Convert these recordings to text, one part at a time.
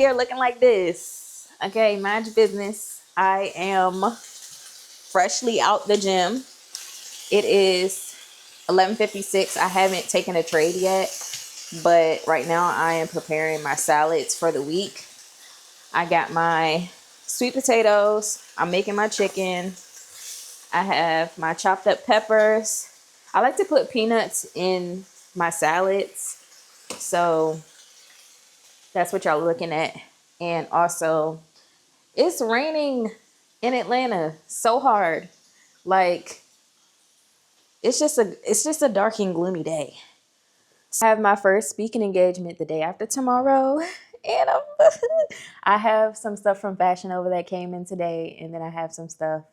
here looking like this. Okay, mind your business. I am freshly out the gym. It is 11:56. I haven't taken a trade yet, but right now I am preparing my salads for the week. I got my sweet potatoes. I'm making my chicken. I have my chopped up peppers. I like to put peanuts in my salads. So that's what y'all looking at. And also, it's raining in Atlanta so hard. Like, it's just a dark and gloomy day. I have my first speaking engagement the day after tomorrow. And I have some stuff from Fashion Over that came in today. And then I have some stuff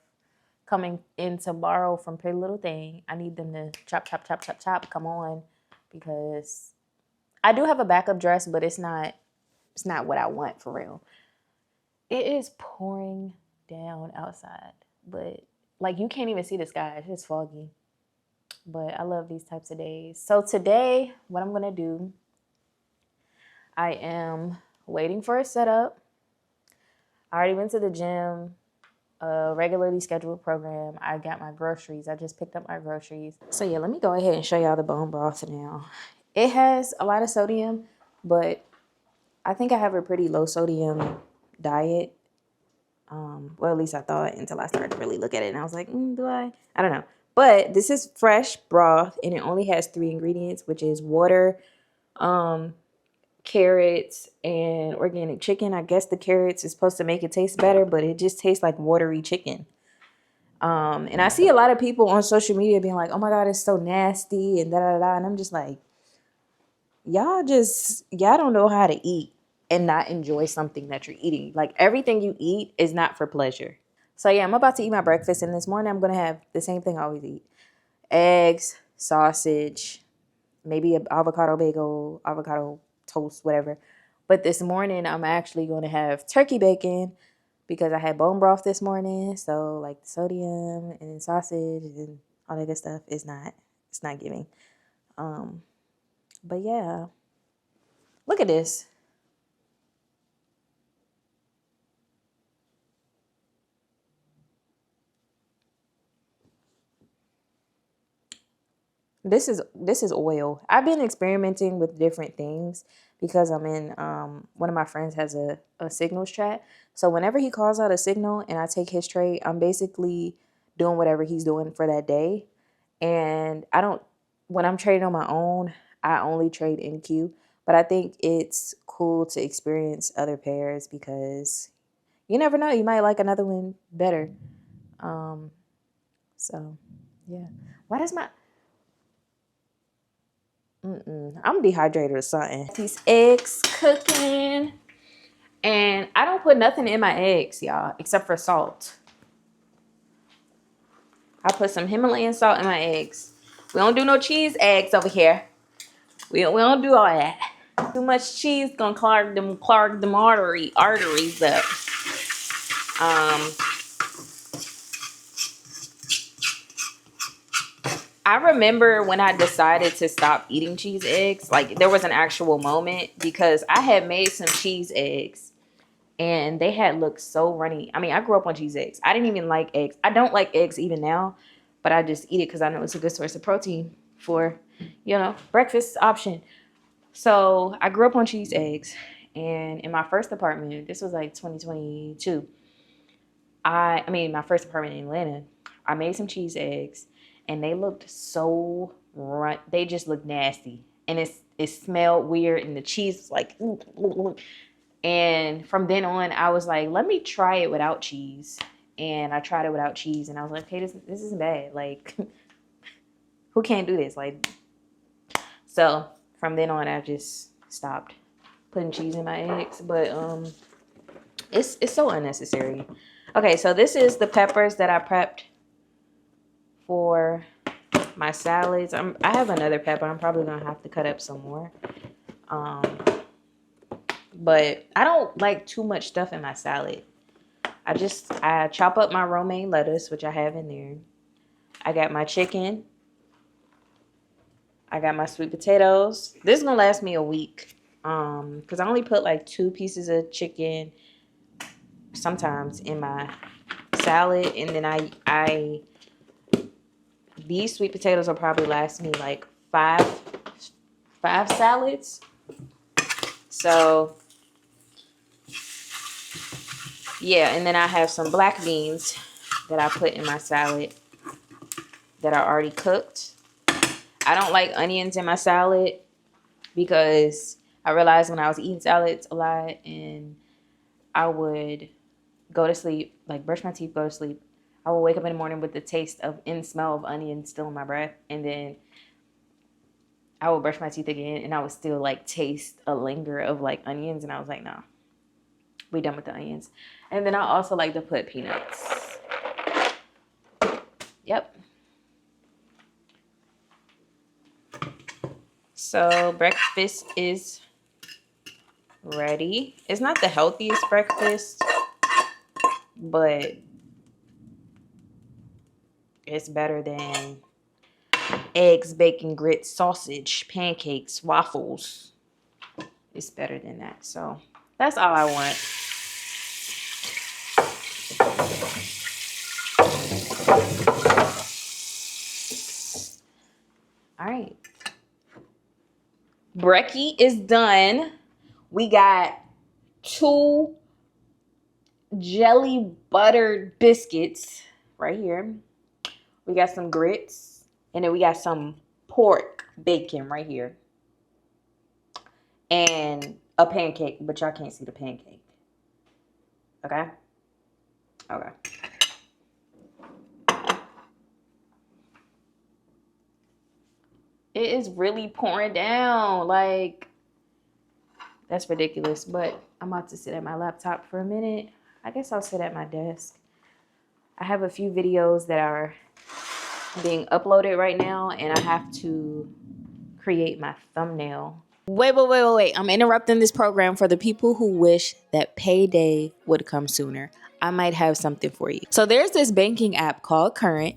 coming in tomorrow from Pretty Little Thing. I need them to chop, come on. Because I do have a backup dress, but it's not what I want for real. It is pouring down outside. But like you can't even see the sky. It's just foggy. But I love these types of days. So today, what I'm going to do, I am waiting for a setup. I already went to the gym, a regularly scheduled program. I got my groceries. I just picked up my groceries. So yeah, let me go ahead and show y'all the bone broth now. It has a lot of sodium, but I think I have a pretty low sodium diet. Well, at least I thought until I started to really look at it. And I was like, do I? I don't know. But this is fresh broth, and it only has 3 ingredients, which is water, carrots, and organic chicken. I guess the carrots is supposed to make it taste better, but it just tastes like watery chicken. And I see a lot of people on social media being like, oh my God, it's so nasty and da-da-da. And I'm just like, y'all don't know how to eat and not enjoy something that you're eating. Like everything you eat is not for pleasure. So yeah, I'm about to eat my breakfast, and this morning I'm going to have the same thing I always eat. Eggs, sausage, maybe an avocado bagel, avocado toast, whatever. But this morning I'm actually going to have turkey bacon because I had bone broth this morning. So like the sodium and sausage and all that good stuff it's not giving. But yeah, look at this. This is oil. I've been experimenting with different things because I'm in one of my friends has a signals chat. So whenever he calls out a signal and I take his trade, I'm basically doing whatever he's doing for that day. And when I'm trading on my own, I only trade in queue. But I think it's cool to experience other pairs because you never know, you might like another one better. So yeah. Why does my I'm dehydrated or something. These eggs cooking. And I don't put nothing in my eggs, y'all, except for salt. I put some Himalayan salt in my eggs. We don't do no cheese eggs over here. We don't do all that. Too much cheese gonna clog them arteries up. I remember when I decided to stop eating cheese eggs, like there was an actual moment because I had made some cheese eggs and they had looked so runny. I mean, I grew up on cheese eggs. I didn't even like eggs. I don't like eggs even now, but I just eat it because I know it's a good source of protein for, breakfast option. So I grew up on cheese eggs. And in my first apartment, this was like 2022. My first apartment in Atlanta, I made some cheese eggs and they looked so they just looked nasty. And it smelled weird and the cheese was like, and from then on, I was like, let me try it without cheese. And I tried it without cheese and I was like, okay, this isn't bad. Like, who can't do this? Like, so from then on, I just stopped putting cheese in my eggs. But it's so unnecessary. Okay, so this is the peppers that I prepped for my salads. I have another pepper. I'm probably gonna have to cut up some more. But I don't like too much stuff in my salad. I chop up my romaine lettuce, which I have in there. I got my chicken. I got my sweet potatoes. This is gonna last me a week. Because I only put like 2 pieces of chicken sometimes in my salad, and then I these sweet potatoes will probably last me like five salads. So yeah, and then I have some black beans that I put in my salad that are already cooked. I don't like onions in my salad because I realized when I was eating salads a lot and I would go to sleep, like brush my teeth, go to sleep, I would wake up in the morning with the taste of and smell of onion still in my breath, and then I would brush my teeth again and I would still like taste a linger of like onions, and I was like, no, we done with the onions. And then I also like to put peanuts. Yep. So breakfast is ready. It's not the healthiest breakfast, but it's better than eggs, bacon, grits, sausage, pancakes, waffles. It's better than that. So that's all I want. All right. Brekkie is done. We got 2 jelly buttered biscuits right here. We got some grits, and then we got some pork bacon right here. And a pancake, but y'all can't see the pancake. Okay? Okay. It is really pouring down. Like, that's ridiculous. But I'm about to sit at my laptop for a minute. I guess I'll sit at my desk. I have a few videos that are being uploaded right now, and I have to create my thumbnail. Wait. I'm interrupting this program for the people who wish that payday would come sooner. I might have something for you. So there's this banking app called Current.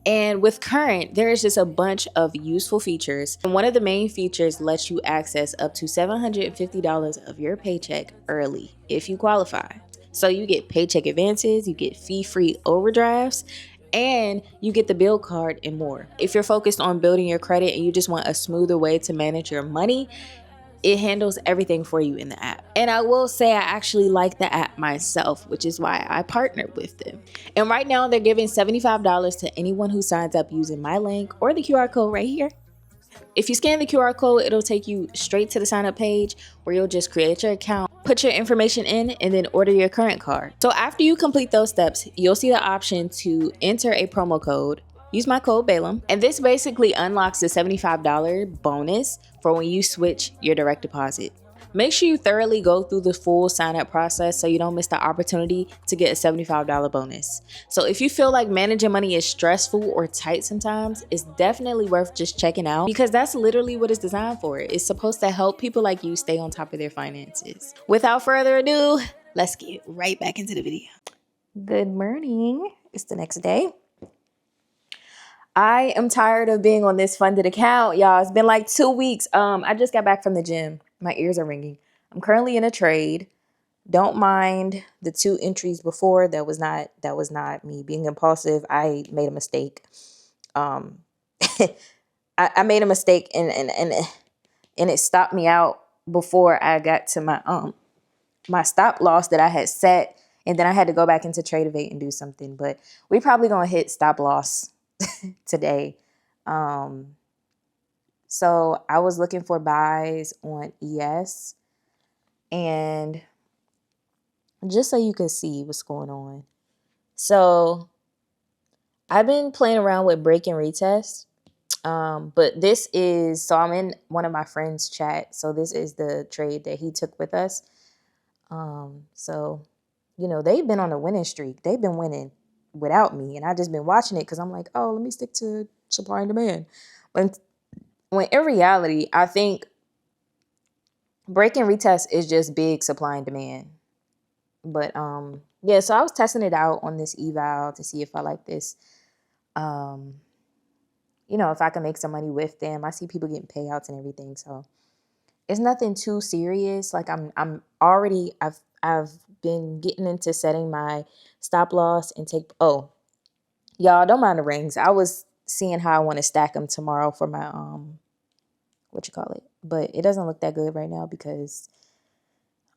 And with Current, there's just a bunch of useful features. And one of the main features lets you access up to $750 of your paycheck early if you qualify. So you get paycheck advances, you get fee-free overdrafts, and you get the bill card and more. If you're focused on building your credit and you just want a smoother way to manage your money, it handles everything for you in the app. And I will say I actually like the app myself, which is why I partnered with them. And right now they're giving $75 to anyone who signs up using my link or the QR code right here. If you scan the QR code, it'll take you straight to the sign up page where you'll just create your account, put your information in, and then order your Current card. So after you complete those steps, you'll see the option to enter a promo code. Use my code Balaam, and this basically unlocks the $75 bonus for when you switch your direct deposit. Make sure you thoroughly go through the full sign up process so you don't miss the opportunity to get a $75 bonus. So if you feel like managing money is stressful or tight sometimes, it's definitely worth just checking out because that's literally what it's designed for. It's supposed to help people like you stay on top of their finances. Without further ado, let's get right back into the video. Good morning. It's the next day. I am tired of being on this funded account, y'all. It's been like 2 weeks. I just got back from the gym. My ears are ringing. I'm currently in a trade. Don't mind the 2 entries before. That was not me being impulsive. I made a mistake. I made a mistake and it stopped me out before I got to my stop loss that I had set, and then I had to go back into Trade-Evate and do something. But we probably gonna hit stop loss today. So I was looking for buys on ES, and just so you can see what's going on. So I've been playing around with break and retest. But this is, so I'm in one of my friends' chat. So this is the trade that he took with us. So, you know, they've been on a winning streak. They've been winning without me, and I just been watching it because I'm like, oh, let me stick to supply and demand. When in reality, I think break and retest is just big supply and demand. But yeah, so I was testing it out on this eval to see if I like this. You know, if I can make some money with them. I see people getting payouts and everything, so it's nothing too serious. Like I'm already I've been getting into setting my stop loss and take. Oh, y'all don't mind the rings. I was seeing how I want to stack them tomorrow for my what you call it, but it doesn't look that good right now because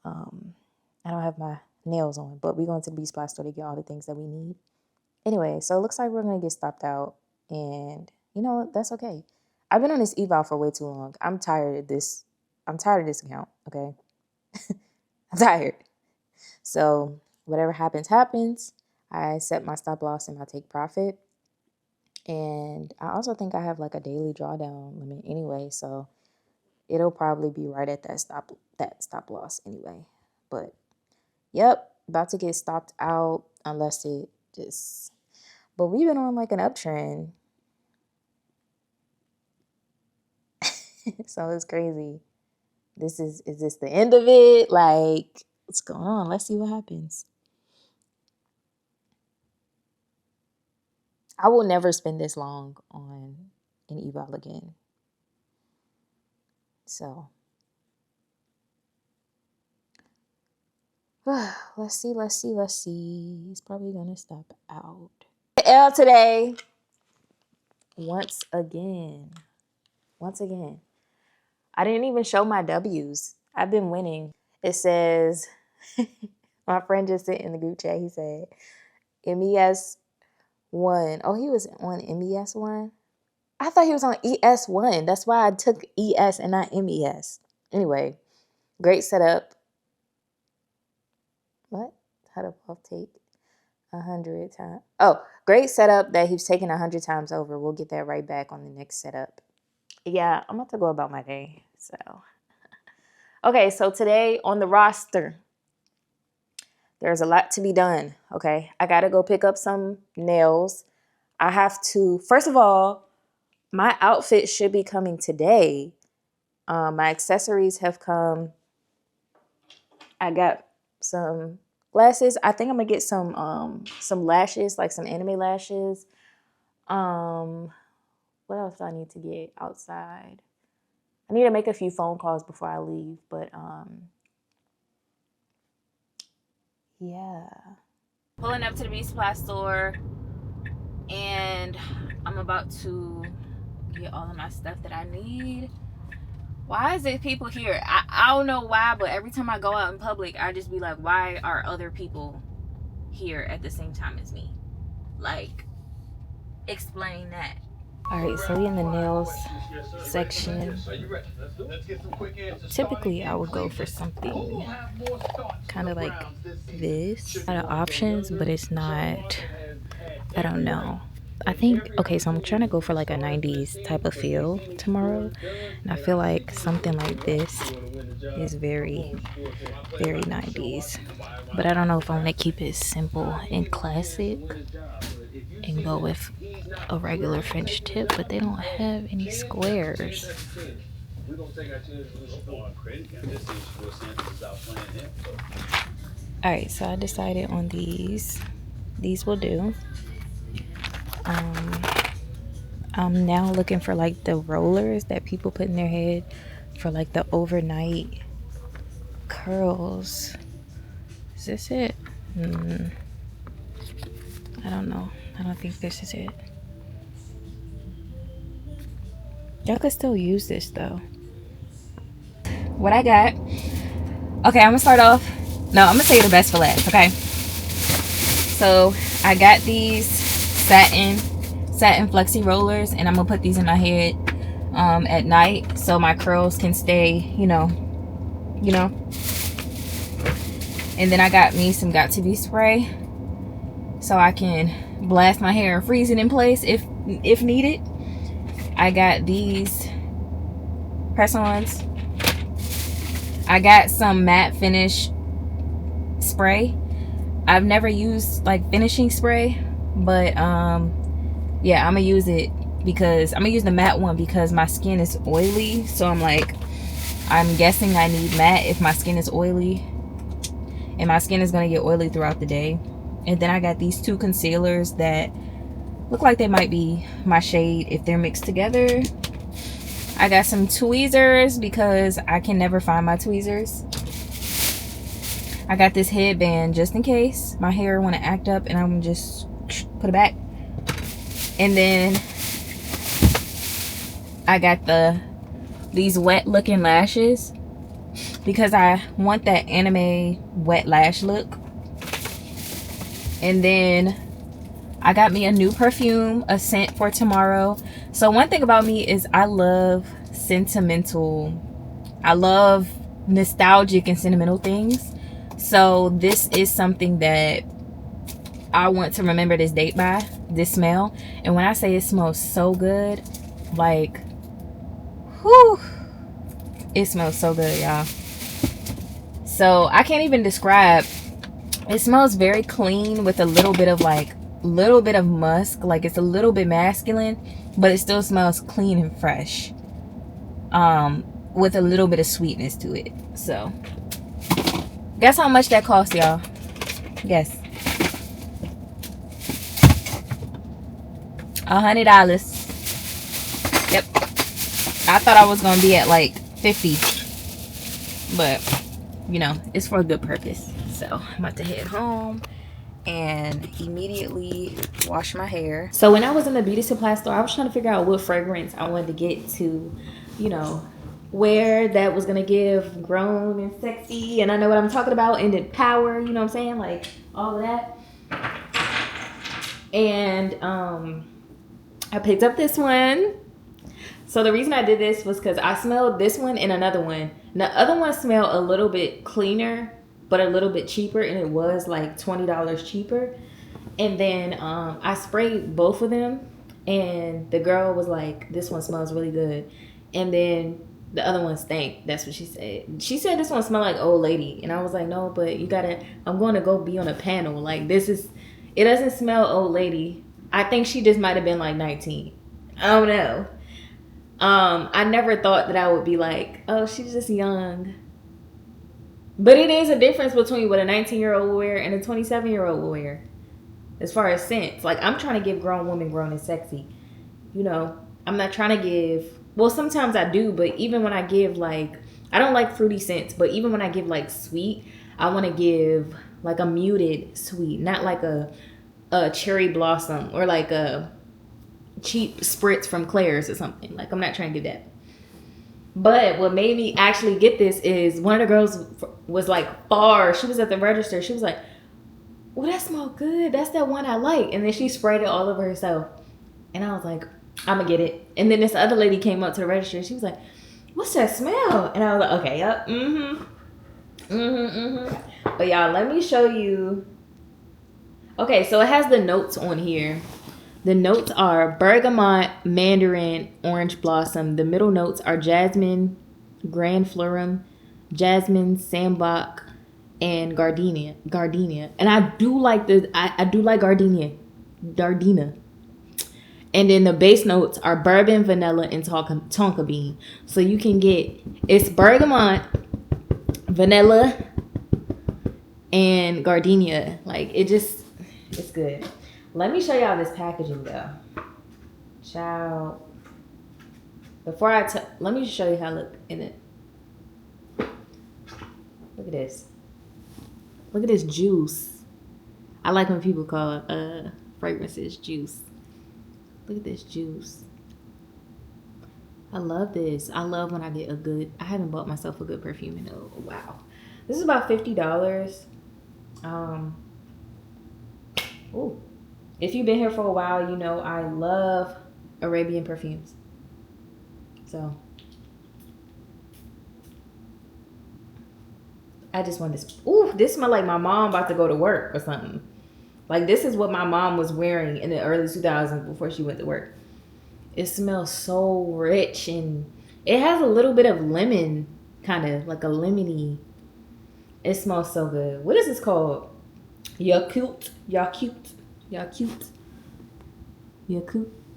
I don't have my nails on. But we're going to the Beast Supply store to get all the things that we need. Anyway, so it looks like we're gonna get stopped out, and you know what? That's okay. I've been on this eval for way too long. I'm tired of this. I'm tired of this account. Okay, I'm tired. So whatever happens, happens. I set my stop loss and my take profit. And I also think I have like a daily drawdown limit anyway. So it'll probably be right at that stop loss anyway. But yep, about to get stopped out unless it just, but we've been on like an uptrend. So it's crazy. Is this the end of it? Like, what's going on? Let's see what happens. I will never spend this long on an eval again. So let's see. He's probably gonna stop out. L today. Once again. I didn't even show my W's. I've been winning. It says, my friend just sent in the group chat, he said, MES 1. Oh, he was on MES 1? I thought he was on ES 1. That's why I took ES and not MES. Anyway, great setup. What? How to off take 100 times. Oh, great setup that he's taking 100 times over. We'll get that right back on the next setup. Yeah, I'm about to go about my day. So, okay, so today on the roster, there's a lot to be done. Okay, I gotta go pick up some nails. I have to, first of all, my outfit should be coming today. My accessories have come. I got some glasses. I think I'm gonna get some lashes, like some anime lashes. What else do I need to get outside? I need to make a few phone calls before I leave, but yeah. Pulling up to the Beast Supply store, and I'm about to get all of my stuff that I need. Why is it people here? I don't know why, but every time I go out in public, I just be like, why are other people here at the same time as me? Like, explain that. All right, so we in the nails section. Typically, I would go for something kind of like this. A lot of options, but it's not, I don't know. I think, okay, so I'm trying to go for like a 90s type of feel tomorrow. And I feel like something like this is very, very 90s. But I don't know if I want to keep it simple and classic and go with a regular French tip, but they don't have any squares. Alright, so I decided on these. These will do. I'm now looking for like the rollers that people put in their head for like the overnight curls. Is this it? I don't know. I don't think this is it. Y'all could still use this though. What I got. Okay, I'm gonna start off. No, I'm gonna say the best for last, okay? So I got these satin flexi rollers, and I'm gonna put these in my head at night so my curls can stay, you know. And then I got me some Got To Be spray so I can blast my hair and freeze it in place if needed. I got these press-ons. I got some matte finish spray. I've never used like finishing spray, but yeah, I'm gonna use it because I'm gonna use the matte one because my skin is oily. So I'm guessing I need matte if my skin is oily, and my skin is gonna get oily throughout the day. And then I got these two concealers that look like they might be my shade if they're mixed together. I got some tweezers because I can never find my tweezers. I got this headband just in case my hair want to act up, and I'm just put it back. And then I got these wet looking lashes because I want that anime wet lash look. And then I got me a new perfume, a scent for tomorrow. So one thing about me is I love nostalgic and sentimental things. So this is something that I want to remember this date by, this smell. And when I say it smells so good, like, whew, it smells so good, y'all. So I can't even describe. It smells very clean with a little bit of musk. Like, it's a little bit masculine, but it still smells clean and fresh. With a little bit of sweetness to it. So guess how much that cost, y'all? Guess. $100. Yep. I thought I was gonna be at like 50, but you know, it's for a good purpose. So I'm about to head home and immediately wash my hair. So when I was in the beauty supply store, I was trying to figure out what fragrance I wanted to get to, you know, where that was gonna give grown and sexy, and I know what I'm talking about, and then power, you know what I'm saying, like all of that. And I picked up this one. So the reason I did this was because I smelled this one and another one. The other one smelled a little bit cleaner, but a little bit cheaper, and it was like $20 cheaper. And then I sprayed both of them, and the girl was like, this one smells really good. And then the other one stank. That's what she said. She said this one smelled like old lady. And I was like, no, but you gotta, I'm going to go be on a panel. Like, it doesn't smell old lady. I think she just might have been like 19. I don't know. I never thought that I would be like, oh, she's just young. But it is a difference between what a 19-year-old will wear and a 27-year-old will wear. As far as scents. Like, I'm trying to give grown women grown and sexy. You know, I'm not trying to give, well, sometimes I do, but even when I give, like, I don't like fruity scents, but even when I give, like, sweet, I want to give, like, a muted sweet. Not like a cherry blossom or, like, a cheap spritz from Claire's or something. Like, I'm not trying to do that. But what made me actually get this is one of the girls was like far. She was at the register. She was like, well, that smells good. That's that one I like. And then she sprayed it all over herself. And I was like, I'm going to get it. And then this other lady came up to the register. She was like, what's that smell? And I was like, okay, yep. But y'all, let me show you. Okay, so it has the notes on here. The notes are bergamot, mandarin, orange blossom. The middle notes are jasmine, grandiflorum, jasmine, sambac, and gardenia. And I do like I do like gardenia. And then the base notes are bourbon, vanilla, and tonka bean. So you can get, it's bergamot, vanilla, and gardenia. Like, it's good. Let me show y'all this packaging though. Ciao. Before let me show you how I look in it. Look at this. Look at this juice. I like when people call fragrances juice. Look at this juice. I love this. I love when I get I haven't bought myself a good perfume in a while. This is about $50. Ooh. If you've been here for a while, you know I love Arabian perfumes. So I just want this. Ooh, this smells like my mom about to go to work or something. Like, this is what my mom was wearing in the early 2000s before she went to work. It smells so rich, and it has a little bit of lemon, kind of like a lemony. It smells so good. What is this called? Yakult.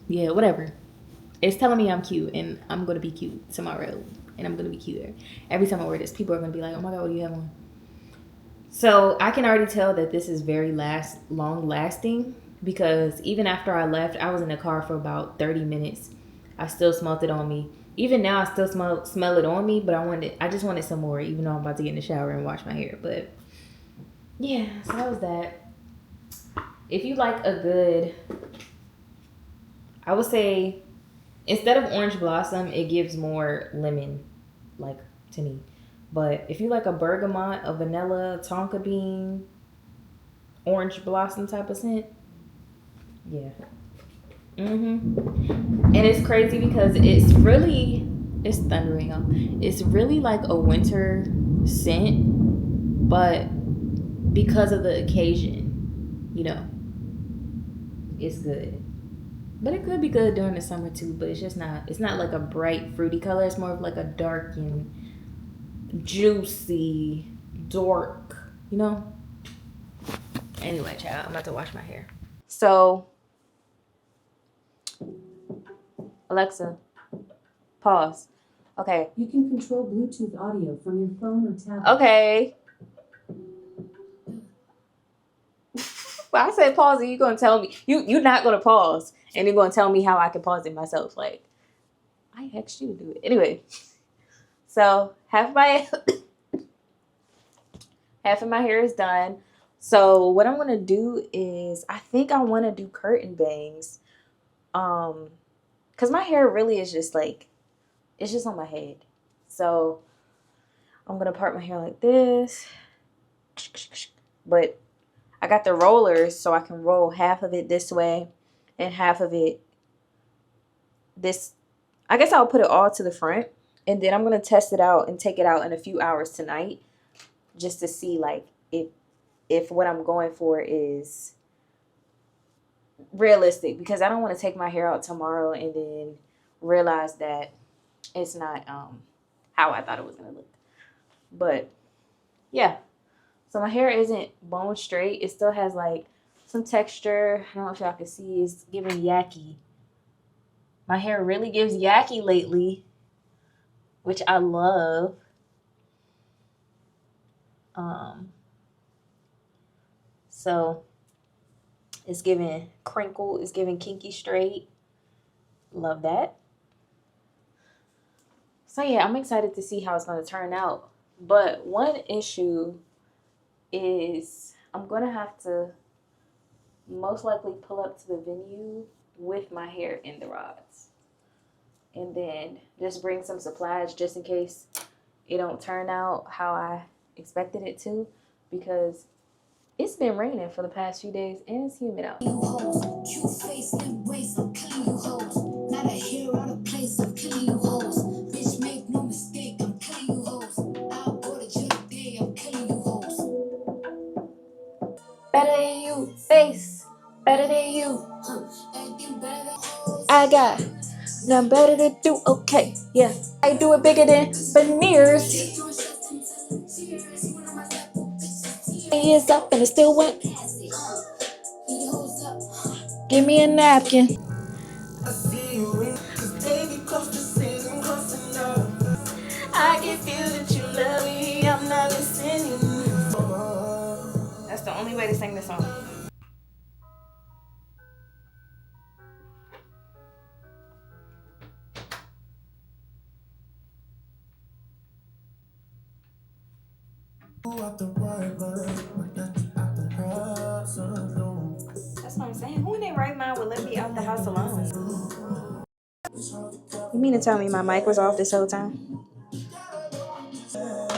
Yeah, whatever. It's telling me I'm cute, and I'm going to be cute tomorrow, and I'm going to be cuter. Every time I wear this, people are going to be like, oh my God, what do you have on? So I can already tell that this is very long lasting, because even after I left, I was in the car for about 30 minutes. I still smelled it on me. Even now, I still smell it on me, but I just wanted some more, even though I'm about to get in the shower and wash my hair. But yeah, so that was that. If you like a good, I would say instead of orange blossom, it gives more lemon, like to me. But if you like a bergamot, a vanilla, tonka bean, orange blossom type of scent, yeah. And it's crazy because it's thundering up. It's really like a winter scent, but because of the occasion, it's good. But it could be good during the summer too, but it's not like a bright fruity color. It's more of like a dark and juicy, dark, you know? Anyway, child, I'm about to wash my hair. So, Alexa, pause. Okay. You can control Bluetooth audio from your phone or tablet. Okay. Well, I said pause, and you're gonna tell me you're not gonna pause, and you're gonna tell me how I can pause it myself. Like, I asked you to do it anyway. So half of my hair is done. So what I'm gonna do is I think I want to do curtain bangs, cause my hair really is just like it's just on my head. So I'm gonna part my hair like this, but I got the rollers so I can roll half of it this way and half of it this. I guess I'll put it all to the front, and then I'm gonna test it out and take it out in a few hours tonight, just to see like if what I'm going for is realistic, because I don't want to take my hair out tomorrow and then realize that it's not how I thought it was gonna look. But yeah, so my hair isn't bone straight. It still has like some texture. I don't know if y'all can see. It's giving yaki. My hair really gives yaki lately, which I love. So it's giving crinkle. It's giving kinky straight. Love that. So yeah, I'm excited to see how it's going to turn out. But one issue is I'm going to have to most likely pull up to the venue with my hair in the rods. And then just bring some supplies just in case it don't turn out how I expected it to, because it's been raining for the past few days and it's humid out. Better than you, face. Better than you. I got nothing better to do. Okay, yeah. I do it bigger than veneers. Years up and it still went. Give me a napkin. I can feel that you love me. I'm not listening. That's the only way to sing this song. That's what I'm saying. Who in their right mind would let me out the house alone? You mean to tell me my mic was off this whole time?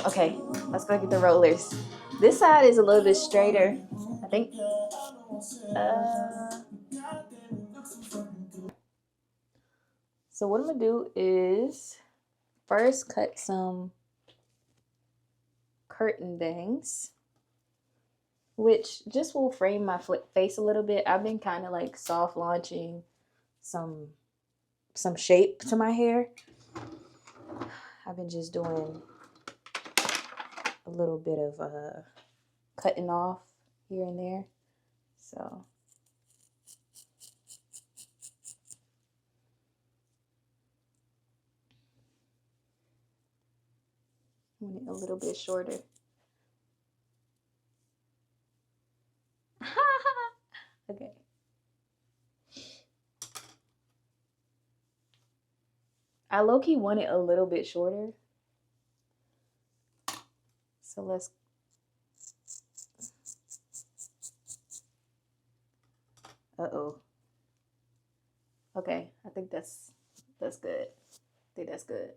Okay, let's go get the rollers. This side is a little bit straighter, I think. So what I'm gonna do is first cut some curtain bangs, which just will frame my face a little bit. I've been kind of like soft launching some shape to my hair. I've been just doing a little bit of cutting off here and there. So I want it a little bit shorter. Okay. I low-key want it a little bit shorter. So let's... Uh-oh. Okay, I think that's good. I think that's good.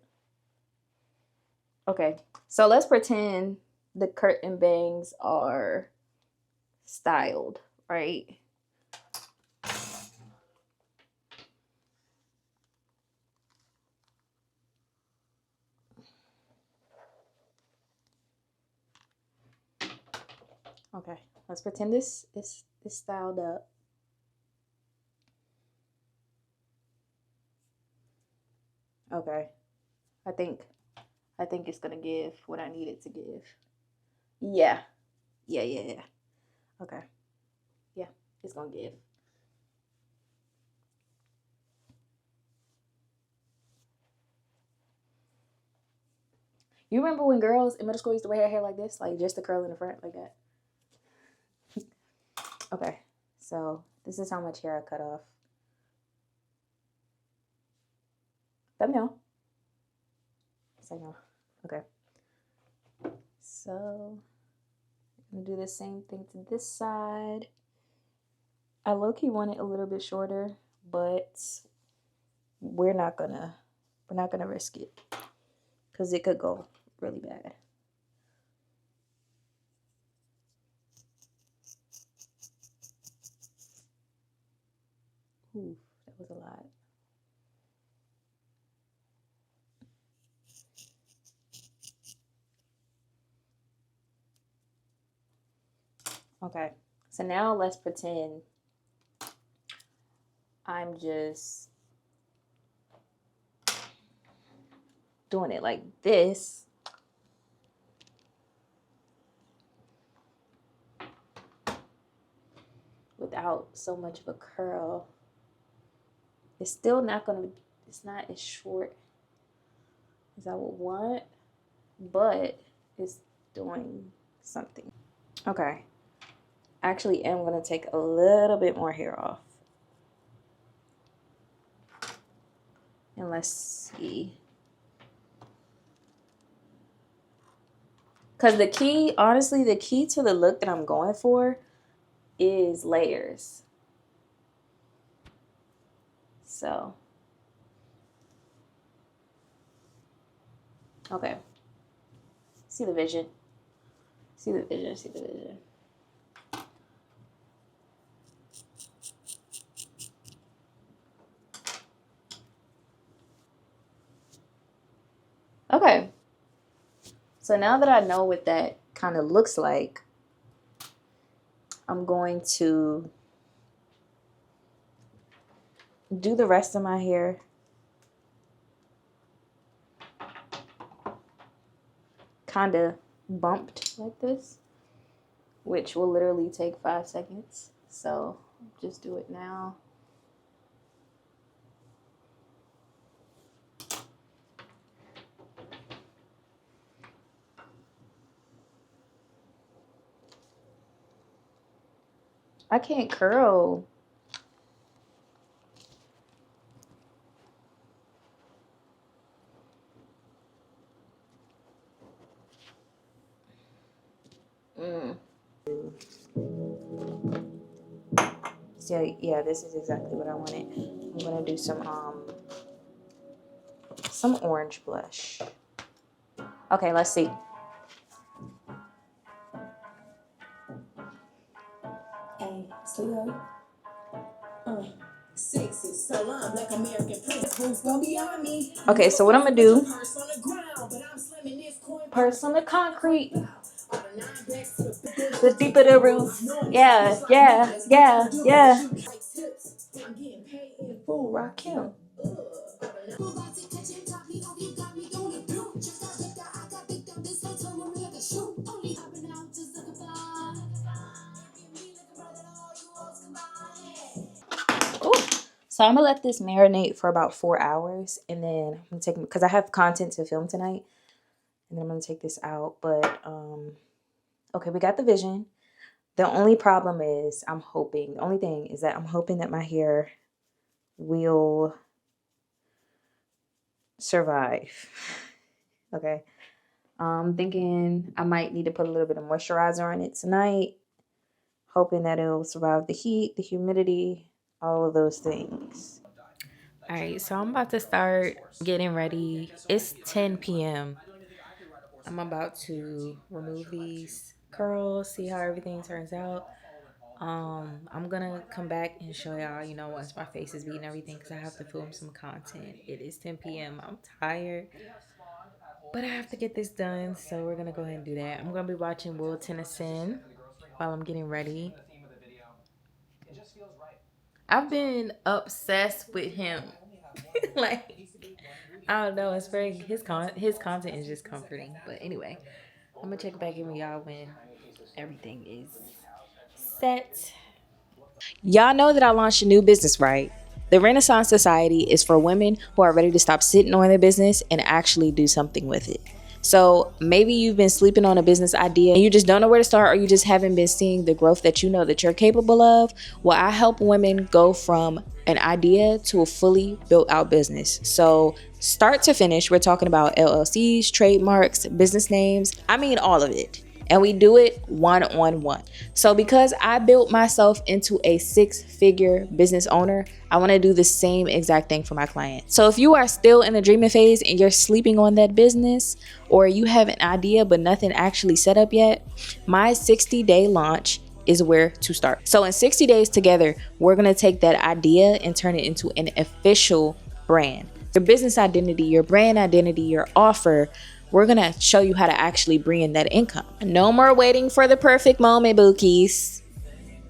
Okay, so let's pretend the curtain bangs are styled, right? Okay, let's pretend this is styled up. Okay, I think it's gonna give what I need it to give. Yeah. Okay. Yeah, it's gonna give. You remember when girls in middle school used to wear their hair like this? Like just the curl in the front like that? Okay, so this is how much hair I cut off. Thumbnail. Second. Okay. So I'm gonna do the same thing to this side. I low-key want it a little bit shorter, but we're not gonna risk it because it could go really bad. Ooh, that was a lot. Okay, so now let's pretend I'm just doing it like this. Without so much of a curl. It's still not gonna, it's not as short as I would want, but it's doing something. Okay, actually am gonna take a little bit more hair off. And let's see. Because the key, honestly, the key to the look that I'm going for is layers. So, okay. See the vision. See the vision, see the vision. Okay. So now that I know what that kind of looks like, I'm going to do the rest of my hair. Kind of bumped like this, which will literally take 5 seconds. So just do it now. I can't curl. So yeah, this is exactly what I wanted. I'm gonna do some orange blush. Okay, let's see. Hey, sweetheart. Okay, so what I'm gonna do? Purse on the concrete. The deeper the roof. Yeah. Ooh, rock him. Ooh. So I'm gonna let this marinate for about 4 hours, and then I'm gonna take, because I have content to film tonight, and then I'm gonna take this out. But okay, we got the vision. The only problem is the only thing is that I'm hoping that my hair will survive. Okay. I'm thinking I might need to put a little bit of moisturizer on it tonight, hoping that it'll survive the heat, the humidity, all of those things. All right, so I'm about to start getting ready. It's 10 p.m. I'm about to remove these curls, see how everything turns out. I'm gonna come back and show y'all, once my face is beating everything, because I have to film some content. It is 10 p.m. I'm tired, but I have to get this done, so we're gonna go ahead and do that. I'm gonna be watching Will Tennyson while I'm getting ready. I've been obsessed with him. Like, I don't know, it's very his content is just comforting. But anyway, I'm gonna check back in with y'all when everything is set. Y'all know that I launched a new business, right? The Renaissance Society is for women who are ready to stop sitting on their business and actually do something with it. So maybe you've been sleeping on a business idea and you just don't know where to start, or you just haven't been seeing the growth that you know that you're capable of. Well, I help women go from an idea to a fully built out business. So start to finish, we're talking about LLCs, trademarks, business names. I mean, all of it. And we do it one-on-one. So because I built myself into a 6-figure business owner, I want to do the same exact thing for my clients. So if you are still in the dreaming phase and you're sleeping on that business, or you have an idea but nothing actually set up yet, my 60-day launch is where to start. So in 60 days together, we're going to take that idea and turn it into an official brand. Your business identity, your brand identity, your offer, we're going to show you how to actually bring in that income. No more waiting for the perfect moment, bookies.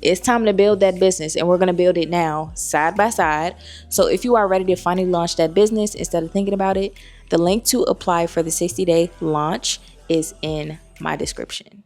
It's time to build that business, and we're going to build it now, side by side. So if you are ready to finally launch that business instead of thinking about it, the link to apply for the 60-day launch is in my description.